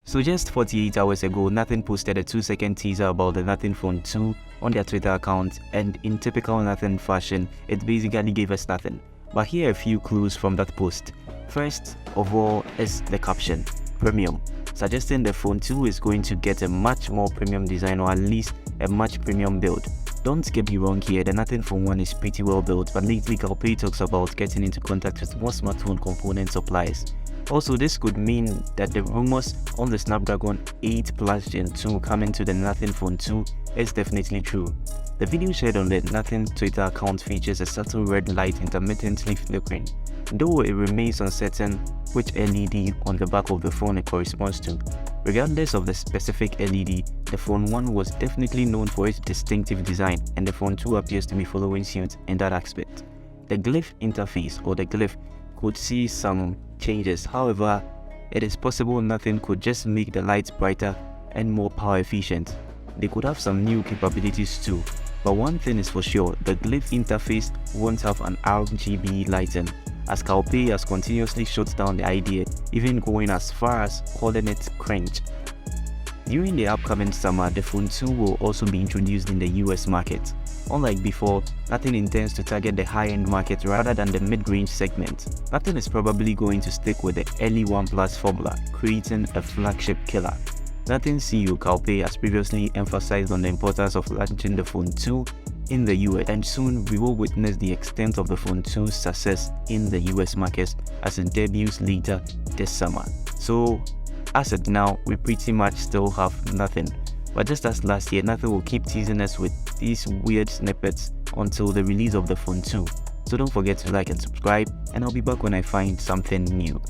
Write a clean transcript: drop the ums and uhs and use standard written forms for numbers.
So just 48 hours ago, Nothing posted a 2-second teaser about the Nothing Phone 2 on their Twitter account, and in typical Nothing fashion, it basically gave us nothing. But here are a few clues from that post. First of all is the caption, premium, suggesting the Phone 2 is going to get a much more premium design, or at least a much premium build. Don't get me wrong here, the Nothing Phone 1 is pretty well built, but lately Calpay talks about getting into contact with more smartphone component suppliers. Also, this could mean that the rumors on the Snapdragon 8 Plus Gen 2 coming to the Nothing Phone 2 is definitely true. The video shared on the Nothing Twitter account features a subtle red light intermittently flickering, though it remains uncertain which LED on the back of the phone it corresponds to. Regardless of the specific LED, the Phone 1 was definitely known for its distinctive design, and the Phone 2 appears to be following suit in that aspect. The glyph interface, or the glyph, could see some changes. However, it is possible Nothing could just make the lights brighter and more power efficient. They could have some new capabilities too. But one thing is for sure, the glyph interface won't have an RGB lighting, as Calpay has continuously shut down the idea, even going as far as calling it cringe. During the upcoming summer, the Phone 2 will also be introduced in the US market. Unlike before, Nothing intends to target the high-end market rather than the mid-range segment. Nothing is probably going to stick with the early OnePlus formula, creating a flagship killer. Nothing CEO Calpay has previously emphasized on the importance of launching the Phone 2 in the US, and soon we will witness the extent of the Phone 2's success in the US market as it debuts later this summer. So, as of now, we pretty much still have nothing. But just as last year, Nothing will keep teasing us with these weird snippets until the release of the Phone 2. So don't forget to like and subscribe, and I'll be back when I find something new.